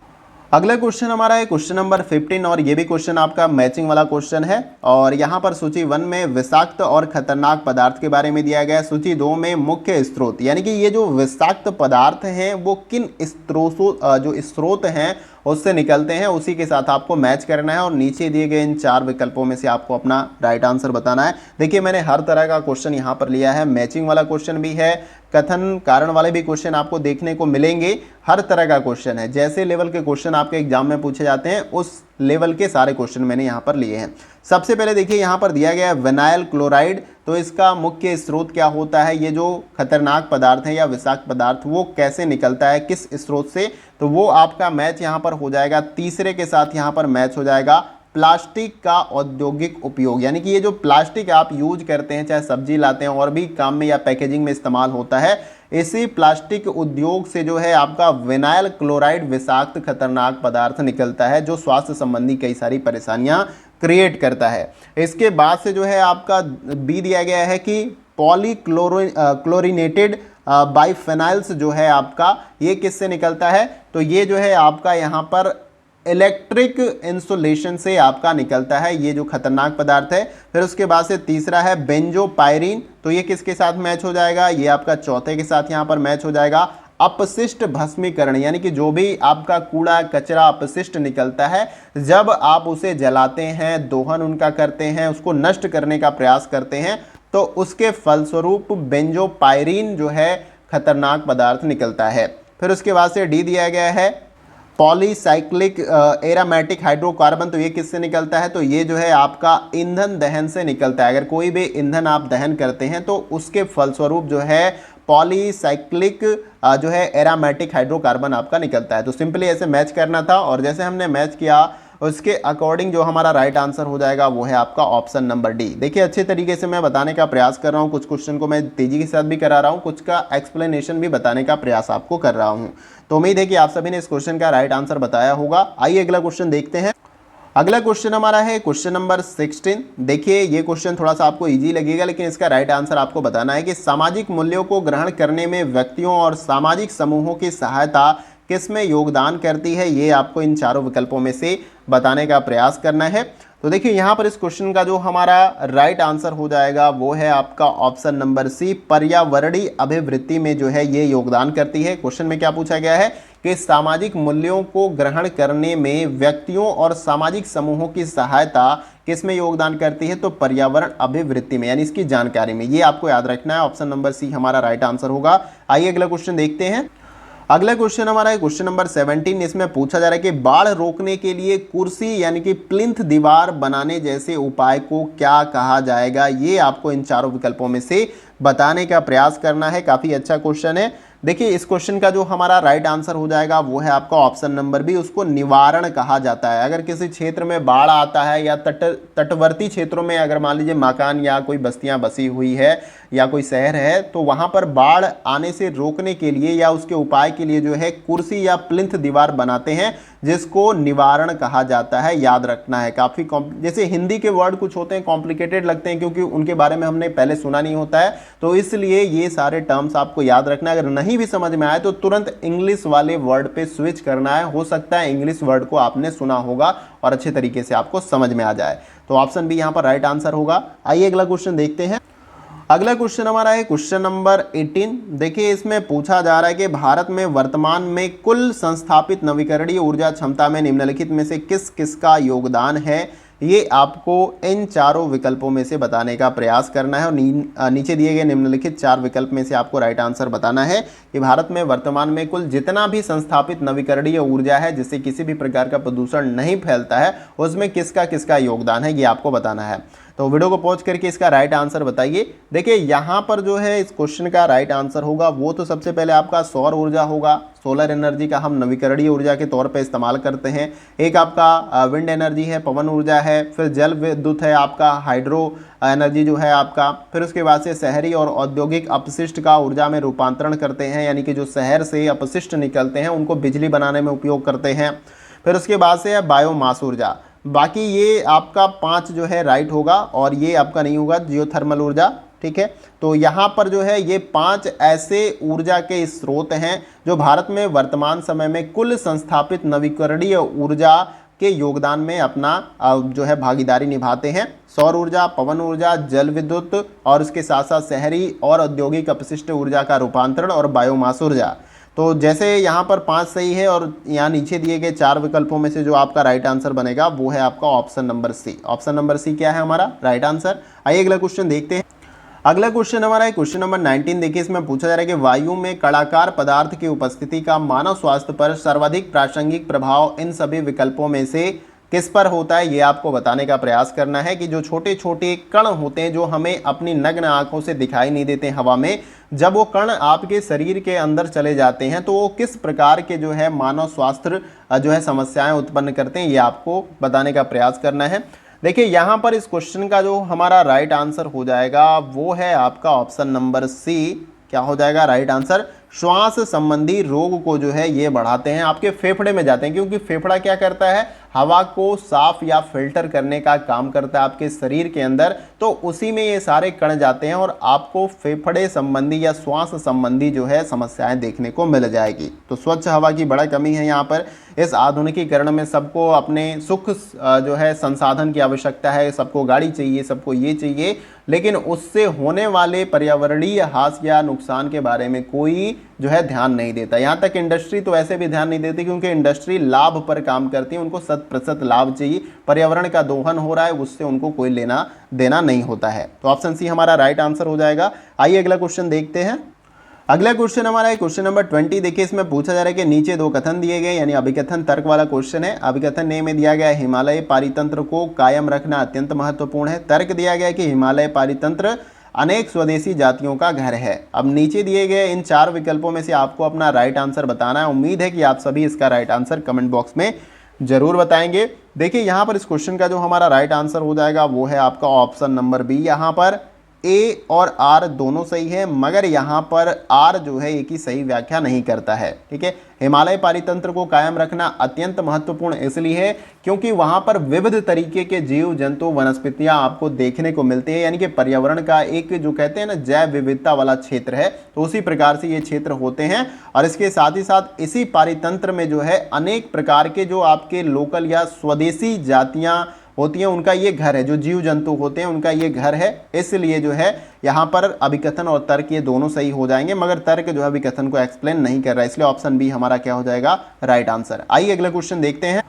अगला क्वेश्चन हमारा है क्वेश्चन नंबर 15, और ये भी क्वेश्चन आपका मैचिंग वाला क्वेश्चन है। और यहाँ पर सूची 1 में विषाक्त और खतरनाक पदार्थ के बारे में दिया गया है। सूची 2 में मुख्य स्रोत, यानी कि ये जो विषाक्त पदार्थ हैं वो किन स्रोतों जो स्रोत हैं उससे निकलते हैं, उसी के साथ आपको मैच करना है, और नीचे दिए गए इन 4 विकल्पों में से आपको अपना राइट आंसर बताना है। देखिए मैंने हर तरह का क्वेश्चन यहाँ पर लिया है, मैचिंग वाला क्वेश्चन भी है, कथन कारण वाले भी क्वेश्चन आपको देखने को मिलेंगे, हर तरह का क्वेश्चन है। जैसे लेवल के क्वेश्चन आपके एग्जाम में पूछे जाते हैं उस लेवल के सारे क्वेश्चन मैंने यहाँ पर लिए हैं। सबसे पहले देखिए यहाँ पर दिया गया है विनाइल क्लोराइड, तो इसका मुख्य स्रोत क्या होता है, ये जो खतरनाक पदार्थ है या विषाक्त पदार्थ वो कैसे निकलता है, किस स्रोत से, तो वो आपका मैच यहाँ पर हो जाएगा। तीसरे के साथ यहाँ पर मैच हो जाएगा प्लास्टिक का औद्योगिक उपयोग, यानी कि ये जो प्लास्टिक आप यूज करते हैं, चाहे सब्जी लाते हैं और भी काम में या पैकेजिंग में इस्तेमाल होता है, इसी प्लास्टिक उद्योग से जो है आपका विनाइल क्लोराइड विषाक्त खतरनाक पदार्थ निकलता है, जो स्वास्थ्य संबंधी कई सारी परेशानियां क्रिएट करता है। इसके बाद से जो है आपका बी दिया गया है कि पॉलीक्लोरिनेटेड बाइफेनाइल्स जो है आपका, ये किससे निकलता है, तो ये जो है आपका यहाँ पर इलेक्ट्रिक इंसुलेशन से आपका निकलता है, ये जो खतरनाक पदार्थ है। फिर उसके बाद से तीसरा है बेंजोपायरीन, तो ये किसके साथ मैच हो जाएगा, ये आपका चौथे के साथ यहाँ पर मैच हो जाएगा। अपशिष्ट भस्मीकरण, यानी कि जो भी आपका कूड़ा कचरा अपशिष्ट निकलता है, जब आप उसे जलाते हैं, दोहन उनका करते हैं, उसको नष्ट करने का प्रयास करते हैं, तो उसके फलस्वरूप बेंजोपायरीन जो है खतरनाक पदार्थ निकलता है। फिर उसके बाद से डी दिया गया है पॉलीसाइक्लिक एरोमेटिक हाइड्रोकार्बन, तो ये किससे निकलता है, तो ये जो है आपका ईंधन दहन से निकलता है। अगर कोई भी ईंधन आप दहन करते हैं तो उसके फलस्वरूप जो है पॉलीसाइक्लिक जो है एरोमेटिक हाइड्रोकार्बन आपका निकलता है। तो सिंपली ऐसे मैच करना था, और जैसे हमने मैच किया उसके अकॉर्डिंग जो हमारा राइट आंसर हो जाएगा वो है आपका ऑप्शन नंबर डी। देखिए अच्छे तरीके से मैं बताने का प्रयास कर रहा हूँ, कुछ क्वेश्चन को मैं तेजी के साथ भी करा रहा हूँ, कुछ का एक्सप्लेनेशन भी बताने का प्रयास आपको कर रहा हूँ। तो उम्मीद है कि आप सभी ने इस क्वेश्चन का राइट आंसर बताया होगा। आइए अगला क्वेश्चन देखते हैं। अगला क्वेश्चन हमारा है क्वेश्चन नंबर 16। देखिए ये क्वेश्चन थोड़ा सा आपको इजी लगेगा, लेकिन इसका राइट आंसर आपको बताना है कि सामाजिक मूल्यों को ग्रहण करने में व्यक्तियों और सामाजिक समूहों की सहायता किसमें योगदान करती है, ये आपको इन चारों विकल्पों में से बताने का प्रयास करना है। तो देखिए यहाँ पर इस क्वेश्चन का जो हमारा राइट आंसर हो जाएगा वो है आपका ऑप्शन नंबर सी, पर्यावरणीय अभिवृद्धि में जो है ये योगदान करती है। क्वेश्चन में क्या पूछा गया है कि सामाजिक मूल्यों को ग्रहण करने में व्यक्तियों और सामाजिक समूहों की सहायता किसमें योगदान करती है, तो पर्यावरण अभिवृद्धि में, यानी इसकी जानकारी में। ये आपको याद रखना है, ऑप्शन नंबर सी हमारा राइट आंसर होगा। आइए अगला क्वेश्चन देखते हैं। अगला क्वेश्चन हमारा है क्वेश्चन नंबर 17। इसमें पूछा जा रहा है कि बाढ़ रोकने के लिए कुर्सी यानी कि प्लिंथ दीवार बनाने जैसे उपाय को क्या कहा जाएगा, ये आपको इन चारों विकल्पों में से बताने का प्रयास करना है। काफ़ी अच्छा क्वेश्चन है। देखिए इस क्वेश्चन का जो हमारा राइट आंसर हो जाएगा वो है आपका ऑप्शन नंबर बी, उसको निवारण कहा जाता है। अगर किसी क्षेत्र में बाढ़ आता है या तटवर्ती क्षेत्रों में अगर मान लीजिए मकान या कोई बस्तियां बसी हुई है या कोई शहर है, तो वहां पर बाढ़ आने से रोकने के लिए या उसके उपाय के लिए जो है कुर्सी या प्लिंथ दीवार बनाते हैं, जिसको निवारण कहा जाता है। याद रखना है। काफ़ी जैसे हिंदी के वर्ड कुछ होते हैं कॉम्प्लिकेटेड लगते हैं क्योंकि उनके बारे में हमने पहले सुना नहीं होता है, तो इसलिए ये सारे टर्म्स आपको याद रखना है। अगर नहीं भी समझ में आए तो तुरंत इंग्लिश वाले वर्ड पे स्विच करना है। हो सकता है इंग्लिश वर्ड को आपने सुना होगा और अच्छे तरीके से आपको समझ में आ जाए। तो ऑप्शन बी यहाँ पर राइट आंसर होगा। आइए अगला क्वेश्चन देखते हैं। अगला क्वेश्चन हमारा है क्वेश्चन नंबर 18। देखिए इसमें पूछा जा रहा है कि भारत में वर्तमान में कुल संस्थापित नवीकरणीय ऊर्जा क्षमता में निम्नलिखित में से किस किस का योगदान है। ये आपको इन चारों विकल्पों में से बताने का प्रयास करना है और नीचे दिए गए निम्नलिखित चार विकल्प में से आपको राइट आंसर बताना है कि भारत में वर्तमान में कुल जितना भी संस्थापित नवीकरणीय ऊर्जा है जिससे किसी भी प्रकार का प्रदूषण नहीं फैलता है उसमें किसका किसका योगदान है ये आपको बताना है। तो वीडियो को पॉज करके इसका राइट आंसर बताइए। देखिए यहाँ पर जो है इस क्वेश्चन का राइट आंसर होगा वो तो सबसे पहले आपका सौर ऊर्जा होगा। सोलर एनर्जी का हम नवीकरणीय ऊर्जा के तौर पे इस्तेमाल करते हैं। एक आपका विंड एनर्जी है, पवन ऊर्जा है, फिर जल विद्युत है, आपका हाइड्रो एनर्जी जो है आपका, फिर उसके बाद से शहरी और औद्योगिक अपशिष्ट का ऊर्जा में रूपांतरण करते हैं, यानी कि जो शहर से अपशिष्ट निकलते हैं उनको बिजली बनाने में उपयोग करते हैं। फिर उसके बाद से है बायोमास ऊर्जा। बाकी ये आपका 5 जो है राइट होगा और ये आपका नहीं होगा, जियोथर्मल ऊर्जा। ठीक है, तो यहाँ पर जो है ये 5 ऐसे ऊर्जा के स्रोत हैं जो भारत में वर्तमान समय में कुल संस्थापित नवीकरणीय ऊर्जा के योगदान में अपना जो है भागीदारी निभाते हैं। सौर ऊर्जा, पवन ऊर्जा, जल विद्युत और उसके साथ साथ शहरी और औद्योगिक अपशिष्ट ऊर्जा का रूपांतरण और बायोमास ऊर्जा। तो जैसे यहाँ पर 5 सही है और यहाँ नीचे दिए गए 4 विकल्पों में से जो आपका राइट आंसर बनेगा वो है आपका option number C. Option number C क्या है हमारा राइट आंसर। आइए अगला क्वेश्चन देखते हैं। अगला क्वेश्चन हमारा है क्वेश्चन नंबर 19। देखिए इसमें पूछा जा रहा है कि वायु में कणाकार पदार्थ की उपस्थिति का मानव स्वास्थ्य पर सर्वाधिक प्रासंगिक प्रभाव इन सभी विकल्पों में से किस पर होता है। ये आपको बताने का प्रयास करना है कि जो छोटे छोटे कण होते हैं जो हमें अपनी नग्न आंखों से दिखाई नहीं देते हवा में, जब वो कण आपके शरीर के अंदर चले जाते हैं तो वो किस प्रकार के जो है मानव स्वास्थ्य जो है समस्याएं उत्पन्न करते हैं, ये आपको बताने का प्रयास करना है। देखिए यहाँ पर इस क्वेश्चन का जो हमारा राइट आंसर हो जाएगा वो है आपका ऑप्शन नंबर सी। क्या हो जाएगा राइट आंसर। श्वास संबंधी रोग को जो है ये बढ़ाते हैं, आपके फेफड़े में जाते हैं, क्योंकि फेफड़ा क्या करता है हवा को साफ या फिल्टर करने का काम करता है आपके शरीर के अंदर, तो उसी में ये सारे कण जाते हैं और आपको फेफड़े संबंधी या श्वास संबंधी जो है समस्याएं देखने को मिल जाएगी। तो स्वच्छ हवा की बड़ा कमी है यहाँ पर। इस आधुनिकीकरण में सबको अपने सुख जो है संसाधन की आवश्यकता है, सबको गाड़ी चाहिए, सबको ये चाहिए, लेकिन उससे होने वाले पर्यावरणीय हास या नुकसान के बारे में कोई जो है ध्यान नहीं देता। यहाँ तक इंडस्ट्री तो ऐसे भी ध्यान नहीं देती क्योंकि इंडस्ट्री लाभ पर काम करती है, उनको 100% लाभ चाहिए। पर्यावरण का दोहन हो रहा है उससे उनको कोई लेना देना नहीं होता है। तो ऑप्शन सी हमारा राइट आंसर हो जाएगा। आइए अगला क्वेश्चन देखते हैं। अगला क्वेश्चन हमारा है क्वेश्चन नंबर 20। देखिए इसमें पूछा जा रहा है कि नीचे 2 कथन दिए गए, यानी अभिकथन तर्क वाला क्वेश्चन है। अभिकथन ए में दिया गया है हिमालय पारितंत्र को कायम रखना अत्यंत महत्वपूर्ण है। तर्क दिया गया है कि हिमालय पारितंत्र अनेक स्वदेशी जातियों का घर है। अब नीचे दिए गए इन 4 विकल्पों में से आपको अपना राइट आंसर बताना है। उम्मीद है कि आप सभी इसका राइट आंसर कमेंट बॉक्स में जरूर बताएंगे। देखिए यहाँ पर इस क्वेश्चन का जो हमारा राइट आंसर हो जाएगा वो है आपका ऑप्शन नंबर बी। यहाँ पर ए और आर दोनों सही है, मगर यहाँ पर आर जो है एक ही सही व्याख्या नहीं करता है। ठीक है, हिमालय पारितंत्र को कायम रखना अत्यंत महत्वपूर्ण इसलिए है क्योंकि वहाँ पर विविध तरीके के जीव जंतु वनस्पतियाँ आपको देखने को मिलते हैं, यानी कि पर्यावरण का एक जो कहते हैं ना जैव विविधता वाला क्षेत्र है, तो उसी प्रकार से ये क्षेत्र होते हैं। और इसके साथ ही साथ इसी पारितंत्र में जो है अनेक प्रकार के जो आपके लोकल या स्वदेशी जातियाँ होती हैं उनका ये घर है, जो जीव जंतु होते हैं उनका ये घर है। इसलिए जो है यहाँ पर अभिकथन और तर्क ये दोनों सही हो जाएंगे, मगर तर्क जो है अभिकथन को एक्सप्लेन नहीं कर रहा है, इसलिए ऑप्शन बी हमारा क्या हो जाएगा राइट आंसर। आइए अगला क्वेश्चन देखते हैं।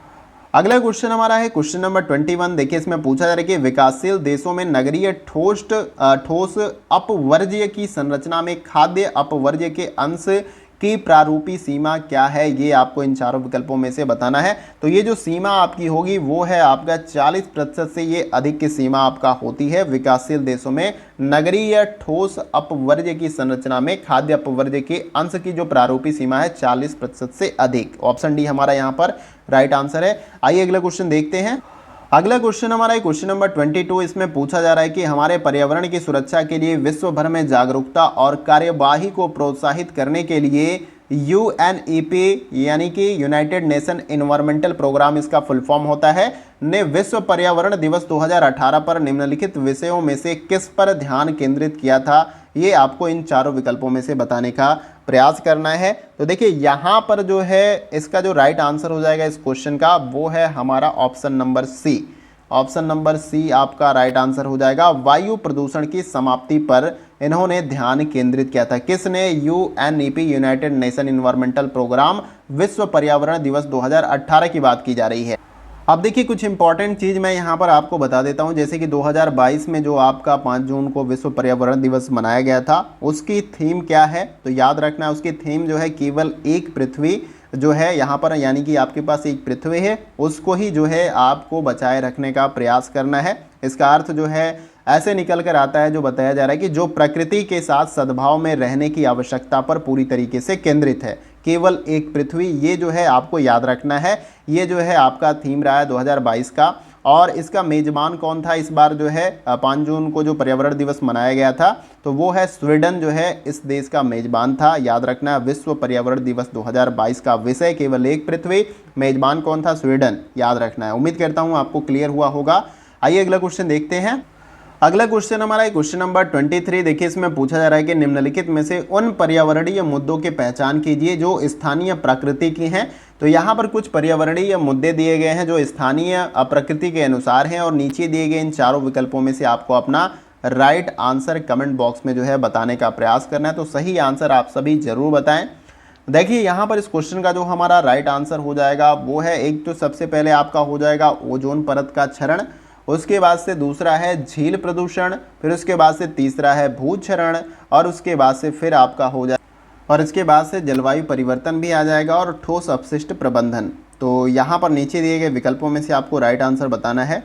अगला क्वेश्चन हमारा है क्वेश्चन नंबर 21। देखिए इसमें पूछा जा रहा है कि विकासशील देशों में नगरीय ठोस अपवर्ज्य की संरचना में खाद्य अपवर्ज्य के अंश की प्रारूपी सीमा क्या है, ये आपको इन 4 विकल्पों में से बताना है। तो ये जो सीमा आपकी होगी वो है आपका 40% से ये अधिक की सीमा आपका होती है विकासशील देशों में नगरीय ठोस अपवर्ज्य की संरचना में खाद्य अपवर्ज्य के अंश की जो प्रारूपी सीमा है 40% से अधिक। ऑप्शन डी हमारा यहाँ पर राइट आंसर है। आइए अगला क्वेश्चन देखते हैं। अगला क्वेश्चन हमारा है क्वेश्चन नंबर 22। इसमें पूछा जा रहा है कि हमारे पर्यावरण की सुरक्षा के लिए विश्व भर में जागरूकता और कार्यवाही को प्रोत्साहित करने के लिए UNEP यानी कि यूनाइटेड नेशन एनवायरमेंटल प्रोग्राम इसका फुल फॉर्म होता है, ने विश्व पर्यावरण दिवस 2018 पर निम्नलिखित विषयों में से किस पर ध्यान केंद्रित किया था, ये आपको इन 4 विकल्पों में से बताने का प्रयास करना है। तो देखिए यहाँ पर जो है इसका जो राइट आंसर हो जाएगा इस क्वेश्चन का वो है हमारा option number C. Option number C आपका राइट आंसर हो जाएगा। वायु प्रदूषण की समाप्ति पर इन्होंने ध्यान केंद्रित किया था। किसने? UNEP, United Nation environmental programme, विश्व पर्यावरण दिवस 2018 की बात की जा रही है। अब देखिए कुछ इंपॉर्टेंट चीज़ मैं यहाँ पर आपको बता देता हूँ, जैसे कि 2022 में जो आपका 5 जून को विश्व पर्यावरण दिवस मनाया गया था, उसकी थीम क्या है? तो याद रखना, उसकी थीम जो है केवल एक पृथ्वी जो है यहाँ पर, यानी कि आपके पास एक पृथ्वी है, उसको ही जो है आपको बचाए रखने का प्रयास करना है। इसका अर्थ जो है ऐसे निकल कर आता है, जो बताया जा रहा है कि जो प्रकृति के साथ सद्भाव में रहने की आवश्यकता पर पूरी तरीके से केंद्रित है, केवल एक पृथ्वी, ये जो है आपको याद रखना है। ये जो है आपका थीम रहा है 2022 का। और इसका मेजबान कौन था इस बार जो है 5 जून को जो पर्यावरण दिवस मनाया गया था? तो वो है स्वीडन जो है इस देश का मेजबान था। याद रखना, विश्व पर्यावरण दिवस 2022 का विषय केवल एक पृथ्वी, मेजबान कौन था? स्वीडन, याद रखना है। उम्मीद करता हूँ आपको क्लियर हुआ होगा। आइए अगला क्वेश्चन देखते हैं। अगला क्वेश्चन हमारा है क्वेश्चन नंबर 23। देखिए इसमें पूछा जा रहा है कि निम्नलिखित में से उन पर्यावरणीय मुद्दों की पहचान कीजिए जो स्थानीय प्रकृति की हैं। तो यहाँ पर कुछ पर्यावरणीय मुद्दे दिए गए हैं जो स्थानीय प्रकृति के अनुसार हैं, और नीचे दिए गए इन चारों विकल्पों में से आपको अपना राइट आंसर कमेंट बॉक्स में जो है बताने का प्रयास करना है। तो सही आंसर आप सभी जरूर बताएं। देखिए यहाँ पर इस क्वेश्चन का जो हमारा राइट आंसर हो जाएगा वो है, एक तो सबसे पहले आपका हो जाएगा ओजोन परत का क्षरण, उसके बाद से दूसरा है झील प्रदूषण, फिर उसके बाद से तीसरा है भूक्षरण, और उसके बाद से फिर आपका हो जाए, और इसके बाद से जलवायु परिवर्तन भी आ जाएगा, और ठोस अपशिष्ट प्रबंधन। तो यहाँ पर नीचे दिए गए विकल्पों में से आपको राइट आंसर बताना है।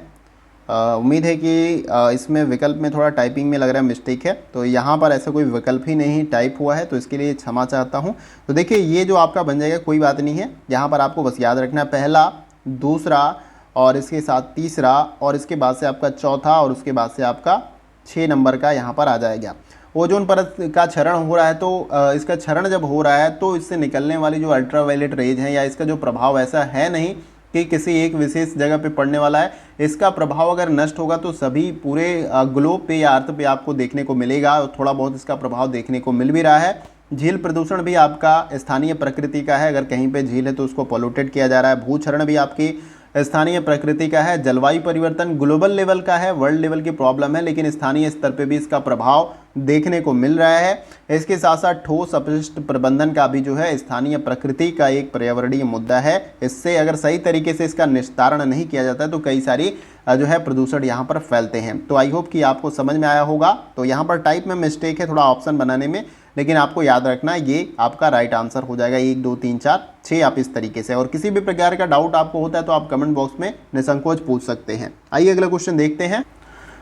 उम्मीद है कि इसमें विकल्प में थोड़ा टाइपिंग में लग रहा है मिस्टेक है, तो यहाँ पर ऐसा कोई विकल्प ही नहीं टाइप हुआ है, तो इसके लिए क्षमा चाहता हूँ। तो देखिए ये जो आपका बन जाएगा, कोई बात नहीं है, यहाँ पर आपको बस याद रखना है पहला, दूसरा, और इसके साथ तीसरा, और इसके बाद से आपका चौथा, और उसके बाद से आपका 6 नंबर का यहाँ पर आ जाएगा। ओजोन परत का क्षरण हो रहा है, तो इसका क्षरण जब हो रहा है तो इससे निकलने वाली जो अल्ट्रावायलेट रेज हैं, या इसका जो प्रभाव ऐसा है नहीं कि किसी एक विशेष जगह पे पड़ने वाला है। इसका प्रभाव अगर नष्ट होगा तो सभी पूरे ग्लोब पे या अर्थ पे आपको देखने को मिलेगा, और थोड़ा बहुत इसका प्रभाव देखने को मिल भी रहा है। झील प्रदूषण भी आपका स्थानीय प्रकृति का है, अगर कहीं पे झील है तो उसको पोल्यूटेड किया जा रहा है। भूक्षरण भी आपकी स्थानीय प्रकृति का है। जलवायु परिवर्तन ग्लोबल लेवल का है, वर्ल्ड लेवल की प्रॉब्लम है, लेकिन स्थानीय स्तर पे भी इसका प्रभाव देखने को मिल रहा है। इसके साथ साथ ठोस अपशिष्ट प्रबंधन का भी जो है स्थानीय प्रकृति का एक पर्यावरणीय मुद्दा है। इससे अगर सही तरीके से इसका निस्तारण नहीं किया जाता है तो कई सारी जो है प्रदूषण यहाँ पर फैलते हैं। तो आई होप कि आपको समझ में आया होगा। तो यहाँ पर टाइप में मिस्टेक है थोड़ा ऑप्शन बनाने में, लेकिन आपको याद रखना ये आपका राइट आंसर हो जाएगा। 1 2 3 4 6 आप इस तरीके से। और किसी भी प्रकार का डाउट आपको होता है तो आप कमेंट बॉक्स में निसंकोच पूछ सकते हैं। आइए अगला क्वेश्चन देखते हैं।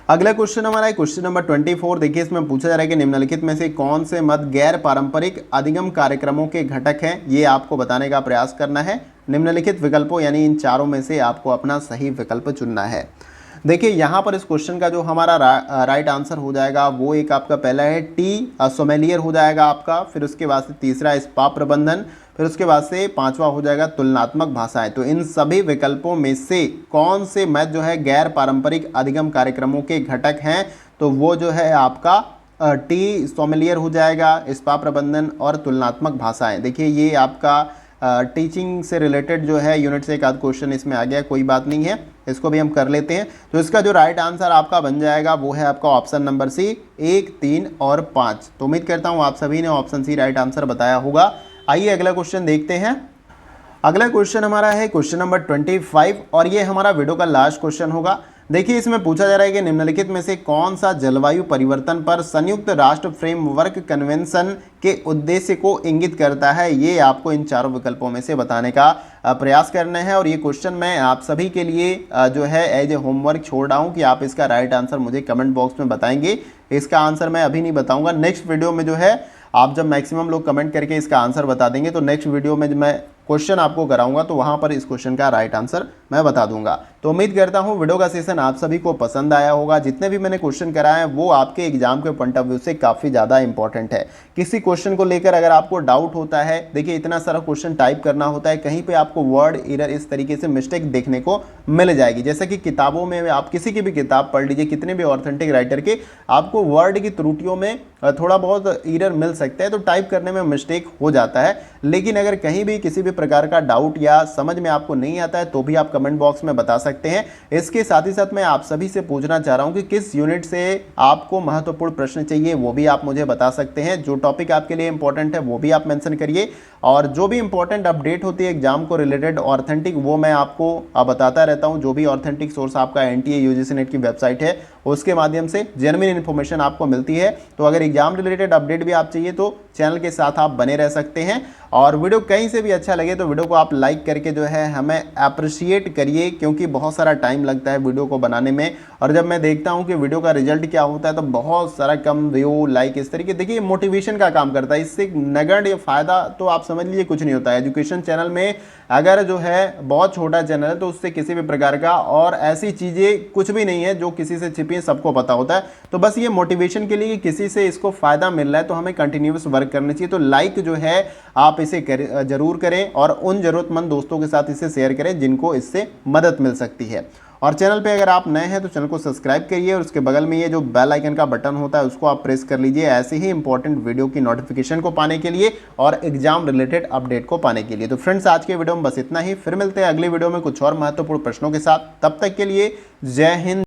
अगला क्वेश्चन हमारा है क्वेश्चन नंबर 24। देखिए इसमें पूछा जा रहा है कि निम्नलिखित में से कौन से मत गैर पारंपरिक अधिगम कार्यक्रमों के घटक हैं, ये आपको बताने का प्रयास करना है। निम्नलिखित विकल्पों यानी इन चारों में से आपको अपना सही विकल्प चुनना है। देखिए यहाँ पर इस क्वेश्चन का जो हमारा राइट आंसर हो जाएगा वो एक आपका पहला है टी सोमेलियर हो जाएगा आपका, फिर उसके बाद से तीसरा स्पा प्रबंधन, फिर उसके बाद से 5वां हो जाएगा तुलनात्मक भाषाएं। तो इन सभी विकल्पों में से कौन से मत जो है गैर पारंपरिक अधिगम कार्यक्रमों के घटक हैं? तो वो जो है आपका टी सोमेलियर हो जाएगा, स्पा प्रबंधन और तुलनात्मक भाषाएं। देखिए ये आपका टीचिंग से रिलेटेड जो है यूनिट से एक आध क्वेश्चन इसमें आ गया, कोई बात नहीं है, इसको भी हम कर लेते हैं। तो इसका जो राइट आंसर आपका बन जाएगा वो है आपका ऑप्शन नंबर सी, 1 3 और 5। तो उम्मीद करता हूँ आप सभी ने ऑप्शन सी राइट आंसर बताया होगा। आइए अगला क्वेश्चन देखते हैं। अगला क्वेश्चन हमारा है क्वेश्चन नंबर 25, और ये हमारा वीडियो का लास्ट क्वेश्चन होगा। देखिए इसमें पूछा जा रहा है कि निम्नलिखित में से कौन सा जलवायु परिवर्तन पर संयुक्त राष्ट्र फ्रेमवर्क कन्वेंशन के उद्देश्य को इंगित करता है। ये आपको इन चारों विकल्पों में से बताने का प्रयास करना है। और ये क्वेश्चन मैं आप सभी के लिए जो है एज ए होमवर्क छोड़ रहा हूँ कि आप इसका राइट आंसर मुझे कमेंट बॉक्स में बताएंगे। इसका आंसर मैं अभी नहीं बताऊँगा, नेक्स्ट वीडियो में जो है आप जब मैक्सिमम लोग कमेंट करके इसका आंसर बता देंगे तो नेक्स्ट वीडियो में मैं क्वेश्चन आपको कराऊंगा तो वहां पर इस क्वेश्चन का राइट आंसर मैं बता दूंगा। तो उम्मीद करता हूं वीडियो का सेशन आप सभी को पसंद आया होगा। जितने भी मैंने क्वेश्चन कराए हैं वो आपके एग्जाम के पॉइंट ऑफ व्यू से काफ़ी ज़्यादा इंपॉर्टेंट है। किसी क्वेश्चन को लेकर अगर आपको डाउट होता है, देखिए इतना सारा क्वेश्चन टाइप करना होता है, कहीं पर आपको वर्ड एरर इस तरीके से मिस्टेक देखने को मिल जाएगी। जैसे कि किताबों में आप किसी की भी किताब पढ़ लीजिए, कितने भी ऑथेंटिक राइटर के, आपको वर्ड की त्रुटियों में थोड़ा बहुत एरर मिल सकता है, तो टाइप करने में मिस्टेक हो जाता है। लेकिन अगर कहीं भी किसी भी प्रकार का डाउट या समझ में आपको नहीं आता है तो भी आप कमेंट बॉक्स में बता सकते हैं। इसके साथ ही साथ मैं आप सभी से पूछना चाह रहा हूं कि किस यूनिट से आपको महत्वपूर्ण प्रश्न चाहिए, वो भी आप मुझे बता सकते हैं। जो टॉपिक आपके लिए इंपॉर्टेंट है वो भी आप मेंशन करिए, और जो भी इंपॉर्टेंट अपडेट होती है एग्जाम को रिलेटेड ऑथेंटिक, वो मैं आपको बताता रहता हूं। जो भी ऑथेंटिक सोर्स आपका एनटीए यूजीसी नेट की वेबसाइट है उसके माध्यम से जेन्युइन इन्फॉर्मेशन आपको मिलती है। तो अगर एग्जाम रिलेटेड अपडेट भी आप चाहिए तो चैनल के साथ आप बने रह सकते हैं। और वीडियो कहीं से भी अच्छा लगे तो वीडियो को आप लाइक करके जो है हमें अप्रिशिएट करिए, क्योंकि बहुत सारा टाइम लगता है वीडियो को बनाने में, और जब मैं देखता हूं कि वीडियो का रिजल्ट क्या होता है तो बहुत सारा कम व्यू लाइक इस तरीके, देखिए मोटिवेशन का काम करता है। इससे नगण्य फायदा तो आप समझ लीजिए कुछ नहीं होता है। एजुकेशन चैनल में अगर जो है बहुत छोटा चैनल है तो उससे किसी भी प्रकार का और ऐसी चीजें कुछ भी नहीं है जो किसी से छिपी है, सबको पता होता है। तो बस ये मोटिवेशन के लिए कि किसी से इसको फायदा मिल रहा है तो हमें कंटिन्यूअस वर्क करना चाहिए। तो लाइक जो है आप इसे जरूर करें और उन जरूरतमंद दोस्तों के साथ इसे शेयर करें जिनको इससे मदद मिल सकती है। और चैनल पे अगर आप नए हैं तो चैनल को सब्सक्राइब करिए, और उसके बगल में ये जो बेल आइकन का बटन होता है उसको आप प्रेस कर लीजिए, ऐसे ही इंपॉर्टेंट वीडियो की नोटिफिकेशन को पाने के लिए और एग्जाम रिलेटेड अपडेट को पाने के लिए। तो फ्रेंड्स, आज के वीडियो में बस इतना ही, फिर मिलते हैं अगली वीडियो में कुछ और महत्वपूर्ण प्रश्नों के साथ। तब तक के लिए जय हिंद।